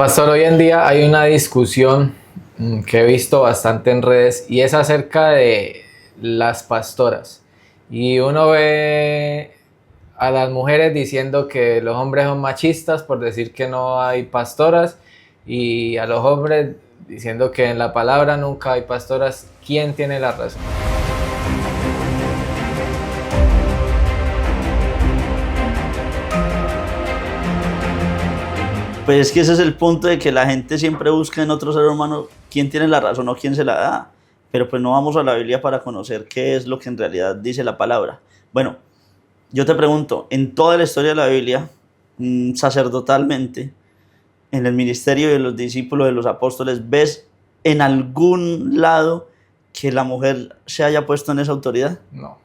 Pastor, hoy en día hay una discusión que he visto bastante en redes y es acerca de las pastoras. Y uno ve a las mujeres diciendo que los hombres son machistas por decir que no hay pastoras y a los hombres diciendo que en la palabra nunca hay pastoras. ¿Quién tiene la razón? Pues es que ese es el punto de que la gente siempre busca en otro ser humano quién tiene la razón o quién se la da. Pero pues no vamos a la Biblia para conocer qué es lo que en realidad dice la palabra. Bueno, yo te pregunto, en toda la historia de la Biblia, sacerdotalmente, en el ministerio de los discípulos, de los apóstoles, ¿ves en algún lado que la mujer se haya puesto en esa autoridad? No.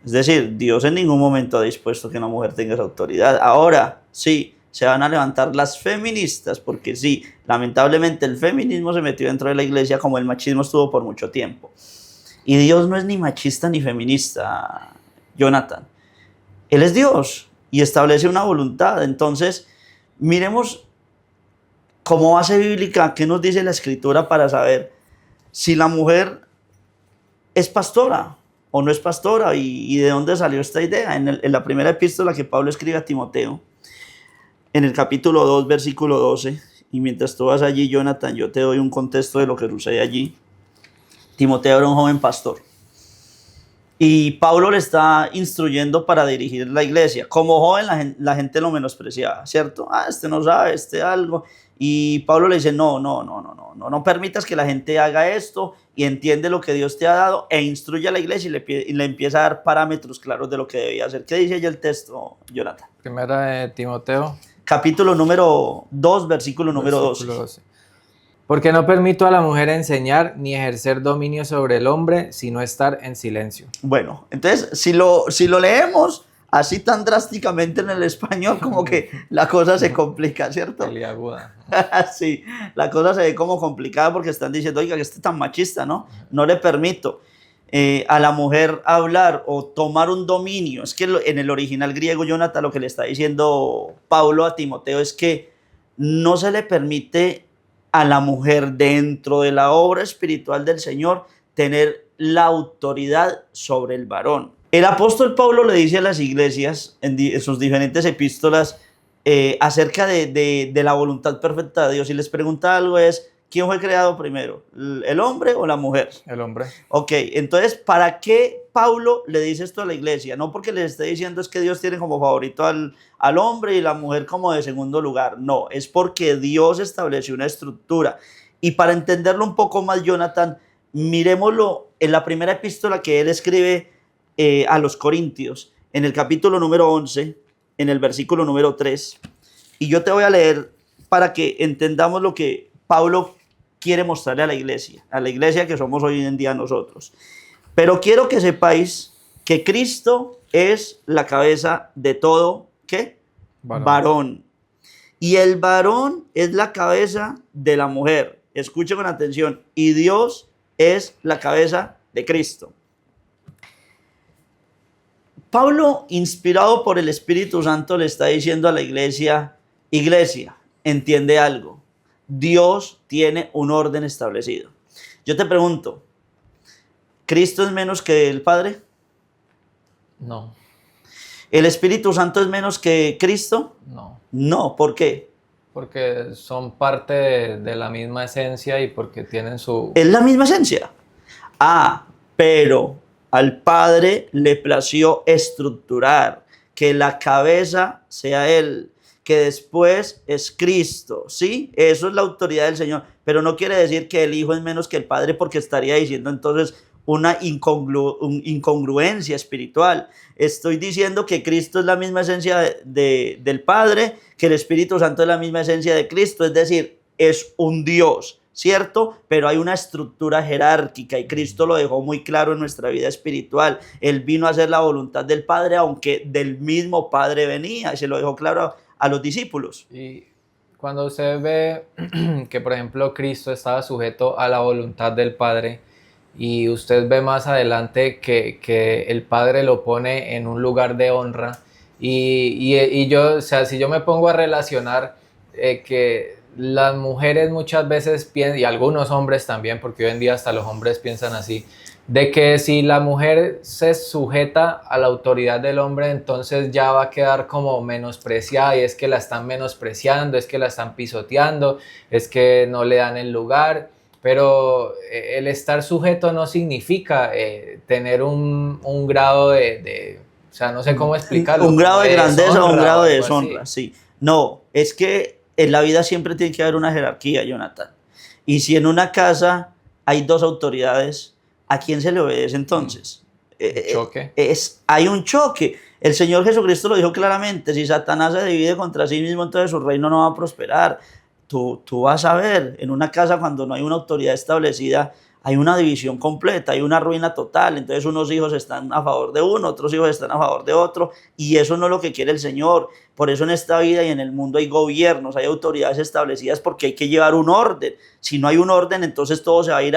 Es decir, Dios en ningún momento ha dispuesto que una mujer tenga esa autoridad. Ahora, sí, se van a levantar las feministas, porque sí, lamentablemente el feminismo se metió dentro de la iglesia como el machismo estuvo por mucho tiempo. Y Dios no es ni machista ni feminista, Jonathan. Él es Dios y establece una voluntad. Entonces, miremos como base bíblica qué nos dice la Escritura para saber si la mujer es pastora o no es pastora y de dónde salió esta idea. En la primera epístola que Pablo escribe a Timoteo, en el capítulo 2, versículo 12, y mientras tú vas allí, Jonathan, yo te doy un contexto de lo que sucede allí. Timoteo era un joven pastor y Pablo le está instruyendo para dirigir la iglesia. Como joven la gente lo menospreciaba, ¿cierto? Este no sabe, este algo. Y Pablo le dice, no permitas que la gente haga esto y entiende lo que Dios te ha dado e instruye a la iglesia y le empieza a dar parámetros claros de lo que debía hacer. ¿Qué dice allí el texto, Jonathan? Primera de Timoteo. Capítulo número 2, versículo número 12. Porque no permito a la mujer enseñar ni ejercer dominio sobre el hombre, sino estar en silencio. Bueno, entonces, si lo leemos así tan drásticamente en el español, como que la cosa se complica, ¿cierto? Peliaguda. Sí, la cosa se ve como complicada porque están diciendo, oiga, que este tan machista, ¿no? No le permito a la mujer hablar o tomar un dominio. Es que en el original griego, Jonathan, lo que le está diciendo Pablo a Timoteo es que no se le permite a la mujer dentro de la obra espiritual del Señor tener la autoridad sobre el varón. El apóstol Pablo le dice a las iglesias en sus diferentes epístolas acerca de la voluntad perfecta de Dios y les pregunta algo es, ¿quién fue creado primero? ¿El hombre o la mujer? El hombre. Ok, entonces, ¿para qué Pablo le dice esto a la iglesia? No porque les esté diciendo es que Dios tiene como favorito al hombre y la mujer como de segundo lugar. No, es porque Dios estableció una estructura. Y para entenderlo un poco más, Jonathan, miremoslo en la primera epístola que él escribe a los Corintios, en el capítulo número 11, en el versículo número 3. Y yo te voy a leer para que entendamos lo que Pablo quiere mostrarle a la iglesia que somos hoy en día nosotros. Pero quiero que sepáis que Cristo es la cabeza de todo, ¿qué? Varón. Y el varón es la cabeza de la mujer. Escuchen con atención. Y Dios es la cabeza de Cristo. Pablo, inspirado por el Espíritu Santo, le está diciendo a la iglesia, entiende algo. Dios tiene un orden establecido. Yo te pregunto, ¿Cristo es menos que el Padre? No. ¿El Espíritu Santo es menos que Cristo? No. No, ¿por qué? Porque son parte de la misma esencia y porque tienen su... Es la misma esencia. Pero al Padre le plació estructurar que la cabeza sea Él, que después es Cristo, ¿sí? Eso es la autoridad del Señor, pero no quiere decir que el Hijo es menos que el Padre porque estaría diciendo entonces una incongruencia espiritual. Estoy diciendo que Cristo es la misma esencia del Padre, que el Espíritu Santo es la misma esencia de Cristo, es decir, es un Dios, ¿cierto? Pero hay una estructura jerárquica y Cristo lo dejó muy claro en nuestra vida espiritual. Él vino a hacer la voluntad del Padre, aunque del mismo Padre venía, y se lo dejó claro a los discípulos. Y cuando usted ve que, por ejemplo, Cristo estaba sujeto a la voluntad del Padre y usted ve más adelante que el Padre lo pone en un lugar de honra y yo, o sea, si yo me pongo a relacionar que las mujeres muchas veces piensan, y algunos hombres también, porque hoy en día hasta los hombres piensan así, de que si la mujer se sujeta a la autoridad del hombre, entonces ya va a quedar como menospreciada y es que la están menospreciando, es que la están pisoteando, es que no le dan el lugar. Pero el estar sujeto no significa tener un grado o sea, no sé cómo explicarlo, Un grado como de grandeza o un grado de algo deshonra, así. sí. No, es que en la vida siempre tiene que haber una jerarquía, Jonathan. Y si en una casa hay dos autoridades, ¿a quién se le obedece entonces? Choque. Hay un choque. El Señor Jesucristo lo dijo claramente, si Satanás se divide contra sí mismo, entonces su reino no va a prosperar. Tú vas a ver, en una casa cuando no hay una autoridad establecida, hay una división completa, hay una ruina total. Entonces unos hijos están a favor de uno, otros hijos están a favor de otro, y eso no es lo que quiere el Señor. Por eso en esta vida y en el mundo hay gobiernos, hay autoridades establecidas, porque hay que llevar un orden. Si no hay un orden, entonces todo se va a ir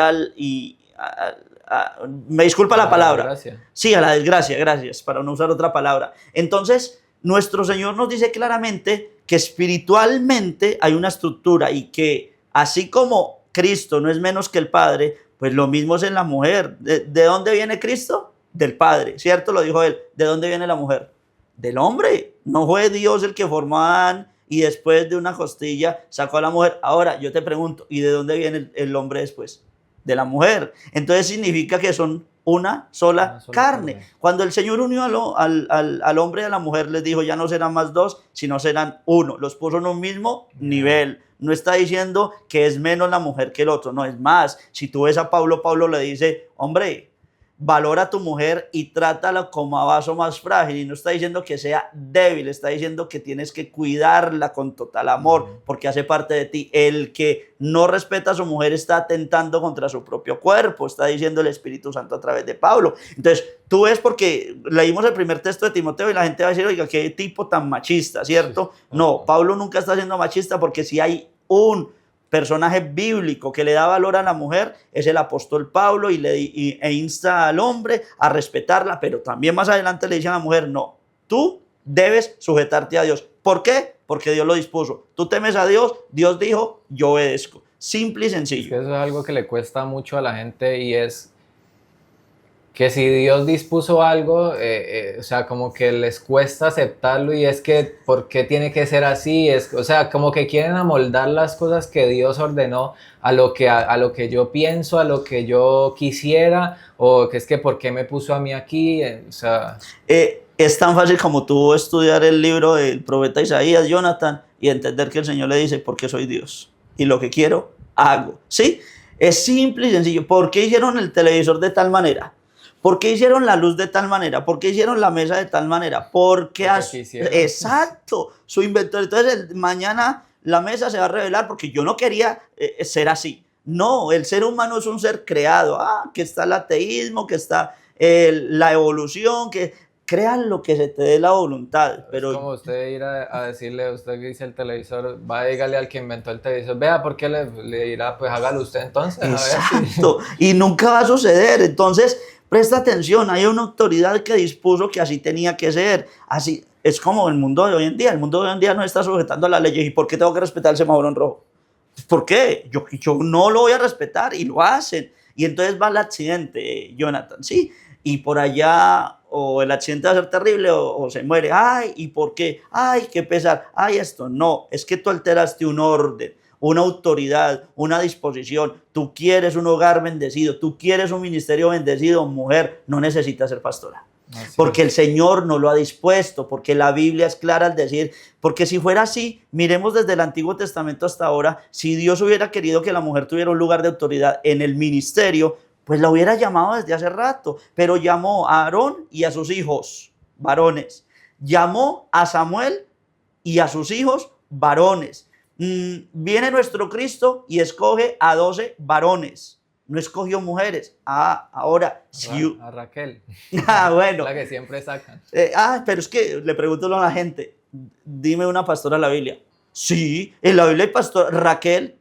me disculpa la palabra. Gracias. Sí, a la desgracia, gracias, para no usar otra palabra. Entonces, nuestro Señor nos dice claramente que espiritualmente hay una estructura y que así como Cristo no es menos que el Padre, pues lo mismo es en la mujer. ¿De dónde viene Cristo? Del Padre, ¿cierto? Lo dijo él. ¿De dónde viene la mujer? Del hombre. No fue Dios el que formó a Adán y después de una costilla sacó a la mujer. Ahora, yo te pregunto, ¿y de dónde viene el hombre después? De la mujer. Entonces significa que son una sola carne. Cuando el Señor unió al hombre y a la mujer, les dijo, ya no serán más dos, sino serán uno. Los puso en un mismo nivel. No está diciendo que es menos la mujer que el otro, no, es más. Si tú ves a Pablo, Pablo le dice, hombre, valora a tu mujer y trátala como a vaso más frágil. Y no está diciendo que sea débil, está diciendo que tienes que cuidarla con total amor, porque hace parte de ti. El que no respeta a su mujer está atentando contra su propio cuerpo, está diciendo el Espíritu Santo a través de Pablo. Entonces, tú ves, porque leímos el primer texto de Timoteo y la gente va a decir, oiga, qué tipo tan machista, ¿cierto? No, Pablo nunca está siendo machista, porque si hay un personaje bíblico que le da valor a la mujer, es el apóstol Pablo, e insta al hombre a respetarla, pero también más adelante le dice a la mujer, no, tú debes sujetarte a Dios. ¿Por qué? Porque Dios lo dispuso. Tú temes a Dios, Dios dijo, yo obedezco. Simple y sencillo. Es que eso es algo que le cuesta mucho a la gente, y es que si Dios dispuso algo, o sea, como que les cuesta aceptarlo, y es que ¿por qué tiene que ser así? O sea, como que quieren amoldar las cosas que Dios ordenó a lo que yo pienso, a lo que yo quisiera, o que es que ¿por qué me puso a mí aquí? O sea... Es tan fácil como tú estudiar el libro del profeta Isaías, Jonathan, y entender que el Señor le dice, porque soy Dios, y lo que quiero, hago. ¿Sí? Es simple y sencillo. ¿Por qué hicieron el televisor de tal manera? ¿Por qué hicieron la luz de tal manera? ¿Por qué hicieron la mesa de tal manera? Porque exacto, su inventor. Entonces mañana la mesa se va a revelar porque yo no quería ser así. No, el ser humano es un ser creado. Que está el ateísmo, que está la evolución, que crean lo que se te dé la voluntad. Pero es como usted ir a decirle, usted que dice el televisor, va a dígale al que inventó el televisor, vea, ¿por qué le dirá? Pues hágalo usted entonces. Exacto, y nunca va a suceder. Entonces, presta atención, hay una autoridad que dispuso que así tenía que ser. Así es como el mundo de hoy en día. El mundo de hoy en día no está sujetando a las leyes. ¿Y por qué tengo que respetar el semáforo en rojo? ¿Por qué? Yo no lo voy a respetar, y lo hacen. Y entonces va el accidente, Jonathan, ¿sí? Y por allá, o el accidente va a ser terrible, o se muere. Ay, ¿y por qué? Ay, qué pesar. Ay, esto. No, es que tú alteraste un orden, una autoridad, una disposición. Tú quieres un hogar bendecido, tú quieres un ministerio bendecido, mujer, no necesitas ser pastora. Porque el Señor no lo ha dispuesto, porque la Biblia es clara al decir, porque si fuera así, miremos desde el Antiguo Testamento hasta ahora, si Dios hubiera querido que la mujer tuviera un lugar de autoridad en el ministerio, pues la hubiera llamado desde hace rato, pero llamó a Aarón y a sus hijos varones, llamó a Samuel y a sus hijos varones. Viene nuestro Cristo y escoge a 12 varones. No escogió mujeres. Ahora sí. A Raquel. Bueno. La que siempre sacan. Pero es que le pregunto a la gente, dime una pastora en la Biblia. Sí, en la Biblia hay pastora Raquel.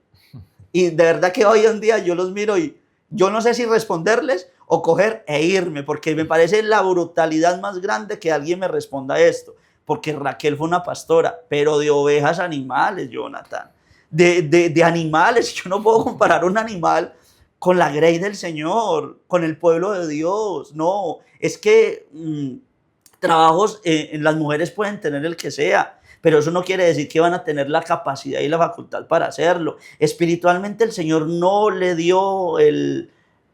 Y de verdad que hoy en día yo los miro y yo no sé si responderles o coger e irme, porque me parece la brutalidad más grande que alguien me responda esto. Porque Raquel fue una pastora, pero de ovejas animales, Jonathan. de animales. Yo no puedo comparar un animal con la grey del Señor, con el pueblo de Dios. No, es que trabajos las mujeres pueden tener el que sea, pero eso no quiere decir que van a tener la capacidad y la facultad para hacerlo. Espiritualmente el Señor no le dio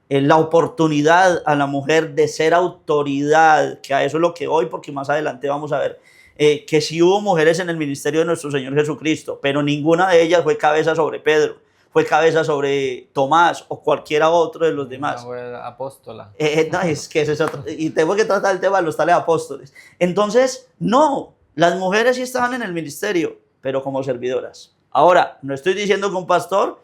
la oportunidad a la mujer de ser autoridad, que a eso es lo que hoy, porque más adelante vamos a ver, que sí hubo mujeres en el ministerio de nuestro Señor Jesucristo, pero ninguna de ellas fue cabeza sobre Pedro, fue cabeza sobre Tomás o cualquiera otro de los demás. Apóstola. No, es que ese es otro, y tengo que tratar el tema de los tales apóstoles. Entonces, no, las mujeres sí estaban en el ministerio, pero como servidoras. Ahora, no estoy diciendo que un pastor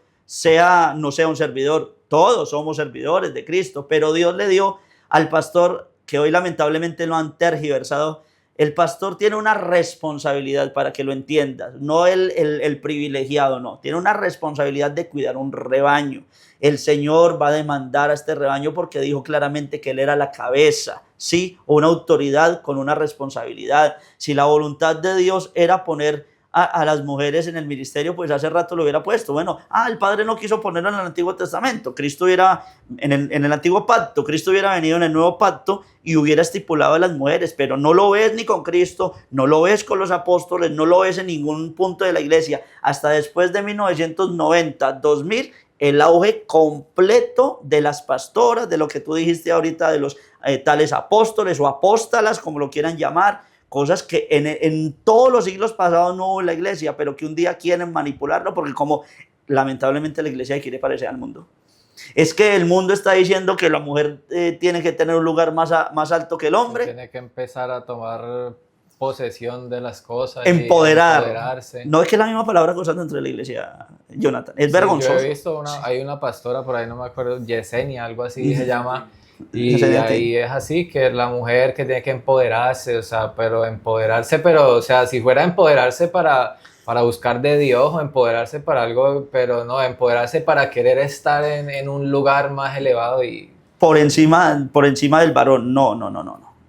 no sea un servidor, todos somos servidores de Cristo, pero Dios le dio al pastor, que hoy lamentablemente lo han tergiversado. El pastor tiene una responsabilidad, para que lo entiendas, no el privilegiado, no, tiene una responsabilidad de cuidar un rebaño. El Señor va a demandar a este rebaño porque dijo claramente que Él era la cabeza, ¿sí? Una autoridad con una responsabilidad. Si la voluntad de Dios era poner a las mujeres en el ministerio, pues hace rato lo hubiera puesto. Bueno, el Padre no quiso ponerlo en el Antiguo Testamento, Cristo hubiera, en el Antiguo Pacto, Cristo hubiera venido en el Nuevo Pacto y hubiera estipulado a las mujeres, pero no lo ves ni con Cristo, no lo ves con los apóstoles, no lo ves en ningún punto de la iglesia, hasta después de 1990, 2000, el auge completo de las pastoras, de lo que tú dijiste ahorita, de los tales apóstoles o apóstalas, como lo quieran llamar, cosas que en todos los siglos pasados no hubo en la iglesia, pero que un día quieren manipularlo, porque como lamentablemente la iglesia quiere parecer al mundo. Es que el mundo está diciendo que la mujer tiene que tener un lugar más alto que el hombre. Tiene que empezar a tomar posesión de las cosas. Empoderarse. No es que es la misma palabra que usando entre la iglesia, Jonathan. Es vergonzoso. Yo he visto hay una pastora por ahí, no me acuerdo, Yesenia, algo así se llama. Y ahí es así, que la mujer que tiene que empoderarse, o sea, o sea, si fuera empoderarse para buscar de Dios o empoderarse para algo, pero no, empoderarse para querer estar en un lugar más elevado y... Por encima del varón, no.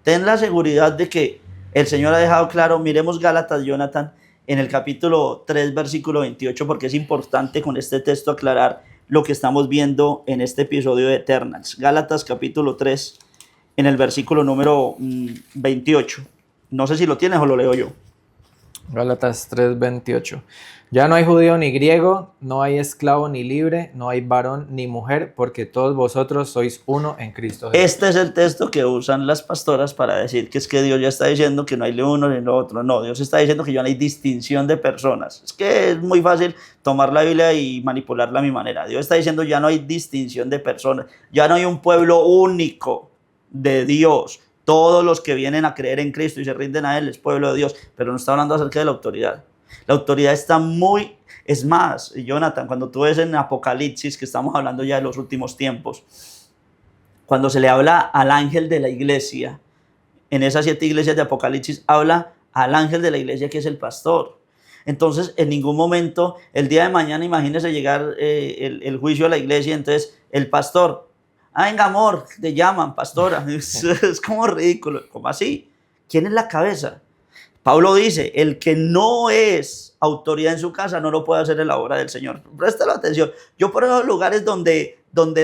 Ten la seguridad de que el Señor ha dejado claro, miremos Gálatas, Jonathan, en el capítulo 3, versículo 28, porque es importante con este texto aclarar lo que estamos viendo en este episodio de Eternals. Gálatas capítulo 3, en el versículo número 28. No sé si lo tienes o lo leo yo. Gálatas 3, 28. Ya no hay judío ni griego, no hay esclavo ni libre, no hay varón ni mujer, porque todos vosotros sois uno en Cristo Jesús. Este es el texto que usan las pastoras para decir que es que Dios ya está diciendo que no hay uno ni lo otro. No, Dios está diciendo que ya no hay distinción de personas. Es que es muy fácil tomar la Biblia y manipularla a mi manera. Dios está diciendo ya no hay distinción de personas, ya no hay un pueblo único de Dios. Todos los que vienen a creer en Cristo y se rinden a Él es pueblo de Dios, pero no está hablando acerca de la autoridad. La autoridad está es más, Jonathan, cuando tú ves en Apocalipsis, que estamos hablando ya de los últimos tiempos, cuando se le habla al ángel de la iglesia, en esas 7 iglesias de Apocalipsis, habla al ángel de la iglesia que es el pastor. Entonces, en ningún momento, el día de mañana, imagínese llegar el juicio a la iglesia, entonces el pastor, venga amor, te llaman pastora, es como ridículo, ¿cómo así? ¿Quién es la cabeza? Pablo dice, el que no es autoridad en su casa no lo puede hacer en la obra del Señor. Préstale atención. Yo por esos lugares donde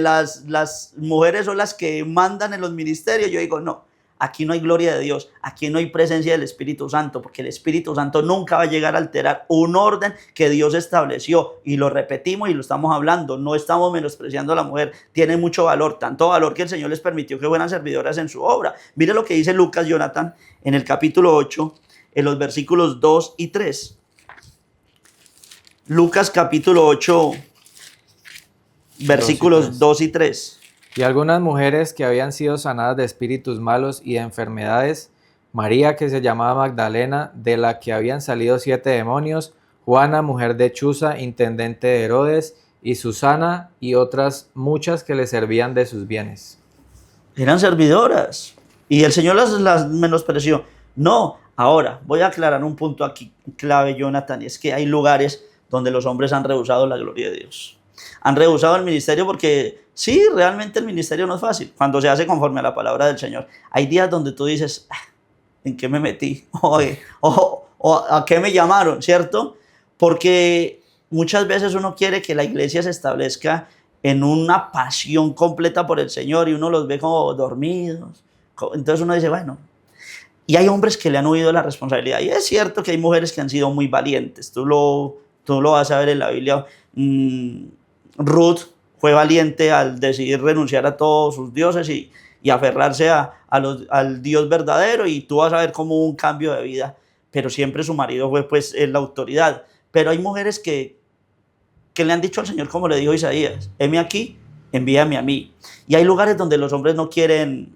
las mujeres son las que mandan en los ministerios, yo digo, no, aquí no hay gloria de Dios, aquí no hay presencia del Espíritu Santo, porque el Espíritu Santo nunca va a llegar a alterar un orden que Dios estableció. Y lo repetimos y lo estamos hablando, no estamos menospreciando a la mujer, tiene mucho valor, tanto valor que el Señor les permitió que fueran servidoras en su obra. Mire lo que dice Lucas, Jonathan, en el capítulo 8, en los versículos 2 y 3. Lucas capítulo 8, versículos 2 y 3. Y algunas mujeres que habían sido sanadas de espíritus malos y de enfermedades, María, que se llamaba Magdalena, de la que habían salido 7 demonios, Juana, mujer de Chuza, intendente de Herodes, y Susana, y otras muchas que le servían de sus bienes. Eran servidoras, y el Señor las menospreció. No, ahora voy a aclarar un punto aquí clave, Jonathan, y es que hay lugares donde los hombres han rehusado la gloria de Dios. Han rehusado el ministerio porque sí, realmente el ministerio no es fácil cuando se hace conforme a la palabra del Señor. Hay días donde tú dices, ¿en qué me metí? O ¿a qué me llamaron? ¿Cierto? Porque muchas veces uno quiere que la iglesia se establezca en una pasión completa por el Señor y uno los ve como dormidos. Entonces uno dice, bueno, y hay hombres que le han huido la responsabilidad. Y es cierto que hay mujeres que han sido muy valientes. Tú lo vas a ver en la Biblia. Ruth fue valiente al decidir renunciar a todos sus dioses y aferrarse al Dios verdadero. Y tú vas a ver como hubo un cambio de vida. Pero siempre su marido fue pues la autoridad. Pero hay mujeres que le han dicho al Señor, como le dijo Isaías, heme aquí, envíame a mí. Y hay lugares donde los hombres no quieren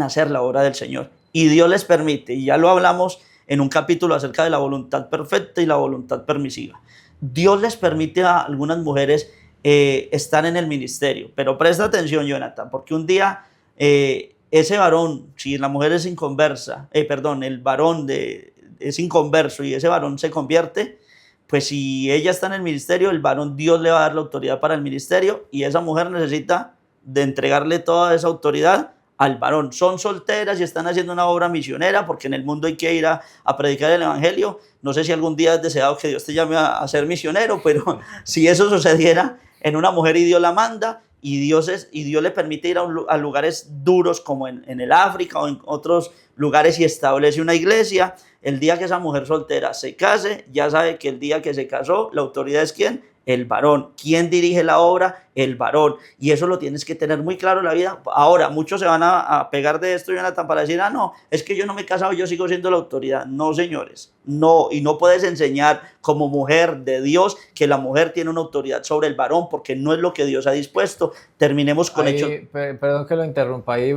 hacer la obra del Señor. Y Dios les permite, y ya lo hablamos en un capítulo acerca de la voluntad perfecta y la voluntad permisiva. Dios les permite a algunas mujeres estar en el ministerio. Pero presta atención, Jonathan, porque un día ese varón, si la mujer es inconversa, el varón es inconverso y ese varón se convierte, pues si ella está en el ministerio, el varón, Dios le va a dar la autoridad para el ministerio y esa mujer necesita de entregarle toda esa autoridad al varón. Son solteras y están haciendo una obra misionera porque en el mundo hay que ir a predicar el evangelio. No sé si algún día has deseado que Dios te llame a ser misionero, pero si eso sucediera en una mujer y Dios la manda y Dios le permite ir a lugares duros como en el África o en otros lugares y establece una iglesia, el día que esa mujer soltera se case, ya sabe que el día que se casó, la autoridad es ¿quién? El varón. ¿Quién dirige la obra? El varón. Y eso lo tienes que tener muy claro en la vida. Ahora, muchos se van a pegar de esto, Jonathan, para decir, no, es que yo no me he casado, yo sigo siendo la autoridad. No, señores, no. Y no puedes enseñar como mujer de Dios que la mujer tiene una autoridad sobre el varón, porque no es lo que Dios ha dispuesto. Terminemos con hecho. Perdón que lo interrumpa, ahí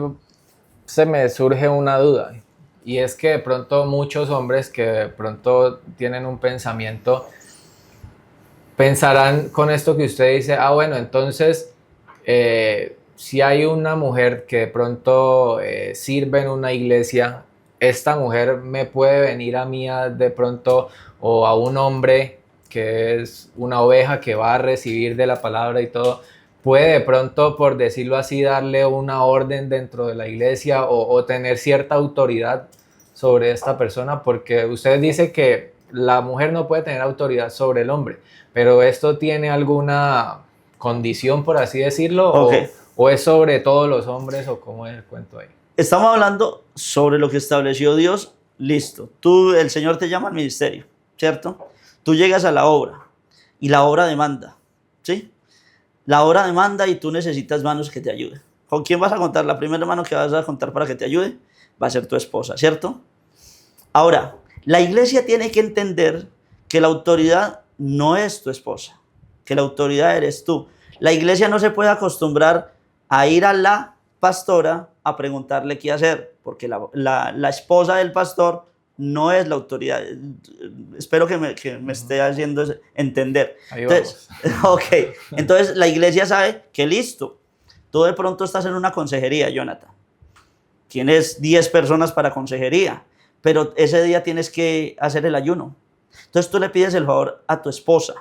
se me surge una duda. Y es que de pronto muchos hombres que de pronto tienen un pensamiento pensarán con esto que usted dice, bueno, entonces si hay una mujer que de pronto sirve en una iglesia, esta mujer me puede venir a mí de pronto, o a un hombre que es una oveja que va a recibir de la palabra y todo, puede de pronto, por decirlo así, darle una orden dentro de la iglesia o tener cierta autoridad sobre esta persona, porque usted dice que la mujer no puede tener autoridad sobre el hombre, pero ¿esto tiene alguna condición, por así decirlo? Okay. ¿O es sobre todos los hombres o cómo es el cuento ahí? Estamos hablando sobre lo que estableció Dios. Listo. El Señor te llama al ministerio, ¿cierto? Tú llegas a la obra y la obra demanda, ¿sí? La obra demanda y tú necesitas manos que te ayuden. ¿Con quién vas a contar? La primera mano que vas a contar para que te ayude va a ser tu esposa, ¿cierto? Ahora, la iglesia tiene que entender que la autoridad no es tu esposa, que la autoridad eres tú. La iglesia no se puede acostumbrar a ir a la pastora a preguntarle qué hacer, porque la esposa del pastor no es la autoridad. Espero que me esté haciendo entender. Entonces, entonces la iglesia sabe que listo, tú de pronto estás en una consejería, Jonathan. Tienes 10 personas para consejería, pero ese día tienes que hacer el ayuno. Entonces tú le pides el favor a tu esposa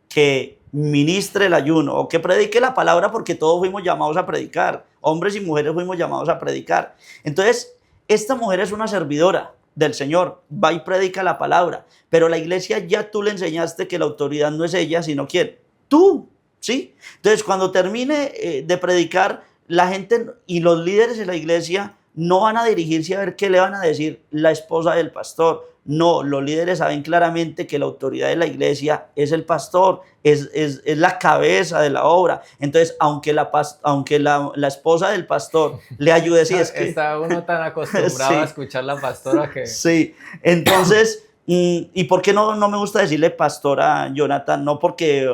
que ministre el ayuno o que predique la palabra, porque todos fuimos llamados a predicar. Hombres y mujeres fuimos llamados a predicar. Entonces, esta mujer es una servidora del Señor, va y predica la palabra, pero la iglesia ya tú le enseñaste que la autoridad no es ella, sino ¿quién? Tú, ¿sí? Entonces, cuando termine de predicar, la gente y los líderes de la iglesia no van a dirigirse a ver qué le van a decir la esposa del pastor. No, los líderes saben claramente que la autoridad de la iglesia es el pastor, es la cabeza de la obra. Entonces, aunque la esposa del pastor le ayude, sí, es que está uno tan acostumbrado sí, a escuchar la pastora que... Sí, entonces, ¿y por qué no me gusta decirle pastora, Jonathan? No porque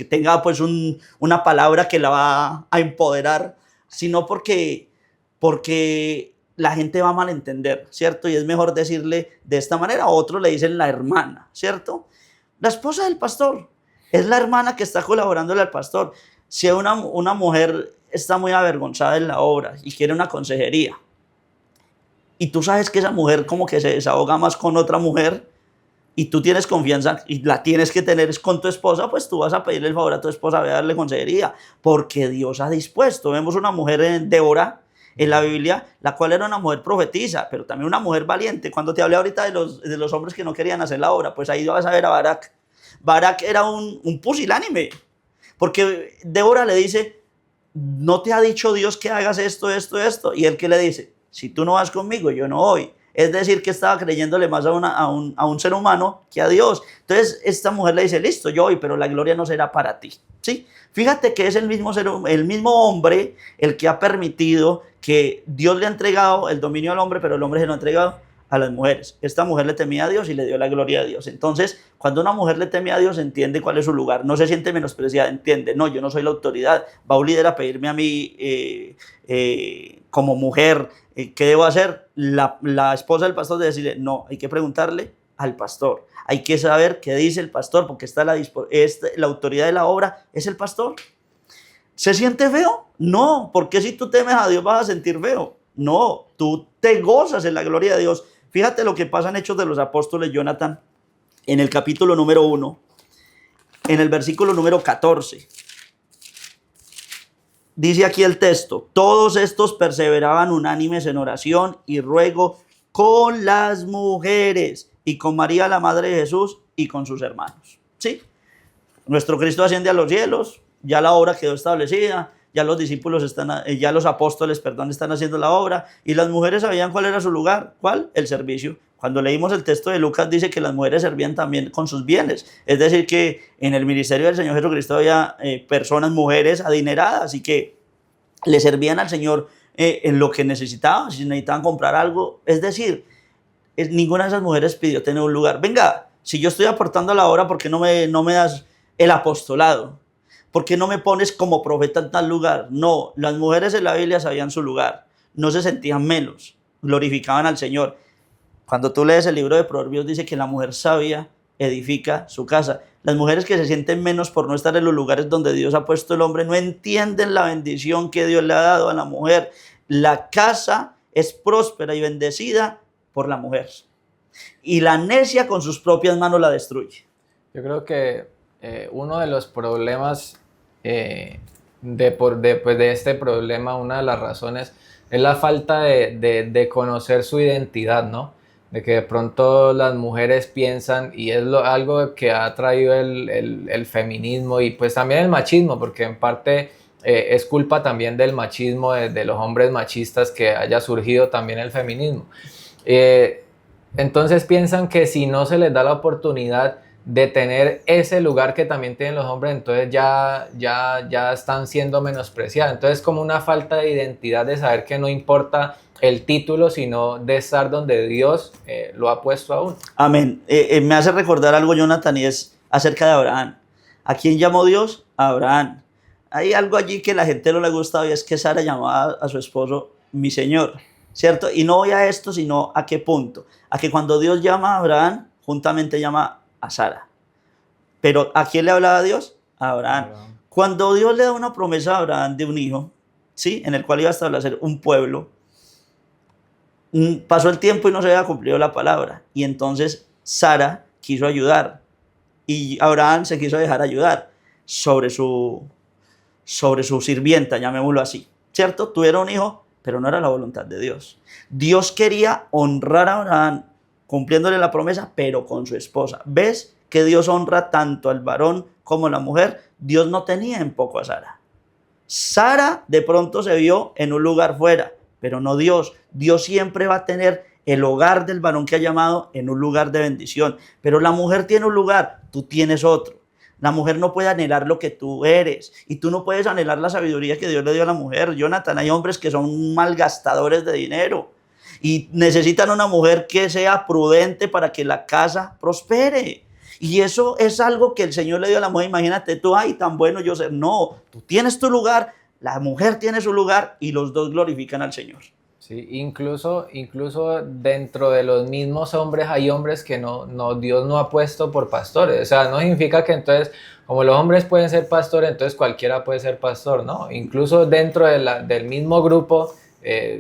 tenga pues una palabra que la va a empoderar, sino porque la gente va a malentender, ¿cierto? Y es mejor decirle de esta manera. Otros le dicen la hermana, ¿cierto? La esposa del pastor es la hermana que está colaborándole al pastor. Si una mujer está muy avergonzada en la obra y quiere una consejería, y tú sabes que esa mujer como que se desahoga más con otra mujer, y tú tienes confianza y la tienes que tener con tu esposa, pues tú vas a pedirle el favor a tu esposa, a darle consejería, porque Dios ha dispuesto. Vemos una mujer en Débora, en la Biblia, la cual era una mujer profetisa, pero también una mujer valiente. Cuando te hablé ahorita de los hombres que no querían hacer la obra, pues ahí vas a ver a Barak. Barak era un pusilánime, porque Débora le dice, ¿no te ha dicho Dios que hagas esto, esto, esto? Y él que le dice, si tú no vas conmigo, yo no voy. Es decir, que estaba creyéndole más a un ser humano que a Dios. Entonces esta mujer le dice, listo, yo voy, pero la gloria no será para ti. ¿Sí? Fíjate que es el mismo hombre el que ha permitido que Dios le ha entregado el dominio al hombre, pero el hombre se lo ha entregado a las mujeres. Esta mujer le temía a Dios y le dio la gloria a Dios. Entonces, cuando una mujer le teme a Dios, entiende cuál es su lugar. No se siente menospreciada, entiende, no, yo no soy la autoridad. Va un líder a pedirme a mí como mujer, ¿qué debo hacer? La esposa del pastor debe decirle, no, hay que preguntarle al pastor. Hay que saber qué dice el pastor, porque la autoridad de la obra es el pastor. ¿Se siente feo? No, porque si tú temes a Dios vas a sentir feo. No, tú te gozas en la gloria de Dios. Fíjate lo que pasa en Hechos de los Apóstoles, Jonathan, en el capítulo número 1, en el versículo número 14. Dice aquí el texto, todos estos perseveraban unánimes en oración y ruego con las mujeres y con María, la madre de Jesús, y con sus hermanos. ¿Sí? Nuestro Cristo asciende a los cielos, ya la obra quedó establecida, ya los discípulos ya los apóstoles, están haciendo la obra, y las mujeres sabían cuál era su lugar. ¿Cuál? El servicio. Cuando leímos el texto de Lucas dice que las mujeres servían también con sus bienes, es decir que en el ministerio del Señor Jesucristo había personas, mujeres adineradas y que le servían al Señor en lo que necesitaban, si necesitaban comprar algo, es decir, ninguna de esas mujeres pidió tener un lugar. Venga, si yo estoy aportando a la obra, ¿por qué no me das el apostolado? ¿Por qué no me pones como profeta en tal lugar? No, las mujeres en la Biblia sabían su lugar, no se sentían menos, glorificaban al Señor. Cuando tú lees el libro de Proverbios dice que la mujer sabia edifica su casa. Las mujeres que se sienten menos por no estar en los lugares donde Dios ha puesto el hombre no entienden la bendición que Dios le ha dado a la mujer. La casa es próspera y bendecida por la mujer. Y la necia con sus propias manos la destruye. Yo creo que uno de los problemas de este problema, una de las razones es la falta de conocer su identidad, ¿no? De que de pronto las mujeres piensan, y es algo que ha traído el feminismo y pues también el machismo, porque en parte es culpa también del machismo, de los hombres machistas, que haya surgido también el feminismo. Entonces piensan que si no se les da la oportunidad de tener ese lugar que también tienen los hombres, entonces ya están siendo menospreciadas. Entonces como una falta de identidad, de saber que no importa el título, sino de estar donde Dios lo ha puesto a uno. Amén. Me hace recordar algo, Jonathan, y es acerca de Abraham. ¿A quién llamó Dios? A Abraham. Hay algo allí que a la gente no le gusta, y es que Sara llamaba a su esposo mi señor, ¿cierto? Y no voy a esto, sino a qué punto. A que cuando Dios llama a Abraham, juntamente llama a Sara. Pero ¿a quién le hablaba Dios? A Abraham. Cuando Dios le da una promesa a Abraham de un hijo, ¿sí? En el cual iba a establecer un pueblo, pasó el tiempo y no se había cumplido la palabra. Y entonces Sara quiso ayudar. Y Abraham se quiso dejar ayudar sobre su sirvienta, llamémoslo así. ¿Cierto? Tuvieron un hijo, pero no era la voluntad de Dios. Dios quería honrar a Abraham cumpliéndole la promesa, pero con su esposa. ¿Ves que Dios honra tanto al varón como a la mujer? Dios no tenía en poco a Sara. Sara de pronto se vio en un lugar fuera, pero no Dios. Dios siempre va a tener el hogar del varón que ha llamado en un lugar de bendición. Pero la mujer tiene un lugar, tú tienes otro. La mujer no puede anhelar lo que tú eres. Y tú no puedes anhelar la sabiduría que Dios le dio a la mujer. Jonathan, hay hombres que son malgastadores de dinero. Y necesitan una mujer que sea prudente para que la casa prospere. Y eso es algo que el Señor le dio a la mujer. Imagínate tú, ay, tan bueno yo ser. No, tú tienes tu lugar, la mujer tiene su lugar y los dos glorifican al Señor. Sí, incluso dentro de los mismos hombres hay hombres que Dios no ha puesto por pastores. O sea, no significa que entonces, como los hombres pueden ser pastores, entonces cualquiera puede ser pastor, ¿no? Incluso dentro del mismo grupo,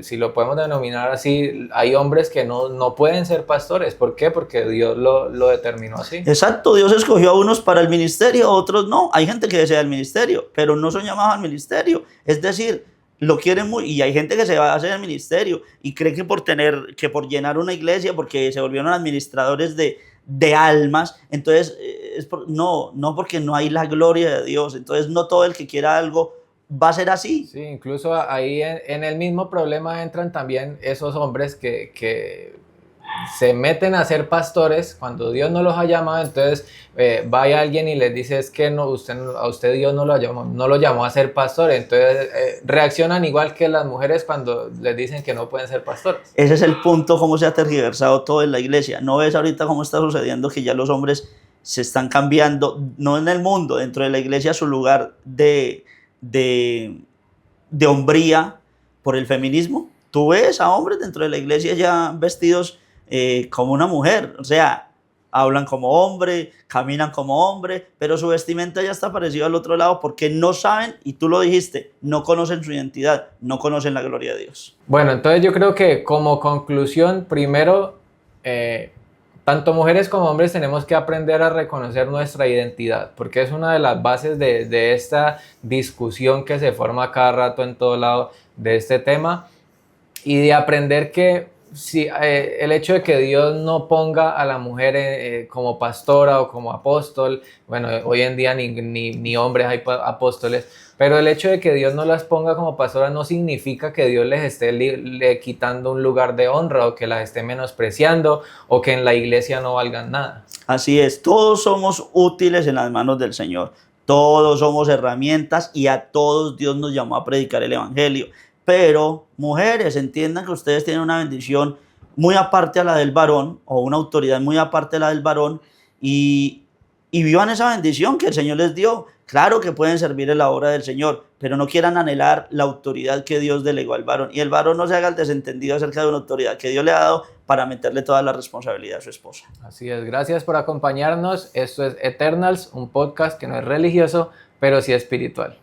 si lo podemos denominar así, hay hombres que no pueden ser pastores. ¿Por qué? Porque Dios lo determinó así. Exacto, Dios escogió a unos para el ministerio, a otros no. Hay gente que desea el ministerio, pero no son llamados al ministerio. Es decir, lo quieren muy, y hay gente que se va a hacer el ministerio y cree que por llenar una iglesia, porque se volvieron administradores de almas, entonces no porque no hay la gloria de Dios. Entonces no todo el que quiera algo va a ser así. Sí, incluso ahí en el mismo problema entran también esos hombres que se meten a ser pastores cuando Dios no los ha llamado. Entonces vaya alguien y les dice, es que no, a usted Dios no lo llamó a ser pastor. Entonces reaccionan igual que las mujeres cuando les dicen que no pueden ser pastores. Ese es el punto, cómo se ha tergiversado todo en la iglesia. ¿No ves ahorita cómo está sucediendo que ya los hombres se están cambiando, no en el mundo, dentro de la iglesia, su lugar de hombría por el feminismo? Tú ves a hombres dentro de la iglesia ya vestidos como una mujer, o sea, hablan como hombre, caminan como hombre, pero su vestimenta ya está parecido al otro lado porque no saben, y tú lo dijiste, no conocen su identidad, no conocen la gloria de Dios. Bueno, entonces yo creo que como conclusión, primero, tanto mujeres como hombres tenemos que aprender a reconocer nuestra identidad, porque es una de las bases de esta discusión que se forma cada rato en todo lado de este tema, y de aprender que si, el hecho de que Dios no ponga a la mujer como pastora o como apóstol, bueno, hoy en día ni hombres hay apóstoles, pero el hecho de que Dios no las ponga como pastoras no significa que Dios les esté quitando un lugar de honra, o que las esté menospreciando, o que en la iglesia no valgan nada. Así es, todos somos útiles en las manos del Señor, todos somos herramientas y a todos Dios nos llamó a predicar el evangelio. Pero mujeres, entiendan que ustedes tienen una bendición muy aparte a la del varón, o una autoridad muy aparte a la del varón, y vivan esa bendición que el Señor les dio. Claro que pueden servir en la obra del Señor, pero no quieran anhelar la autoridad que Dios delegó al varón. Y el varón no se haga el desentendido acerca de una autoridad que Dios le ha dado para meterle toda la responsabilidad a su esposa. Así es, gracias por acompañarnos. Esto es Eternals, un podcast que no es religioso, pero sí espiritual.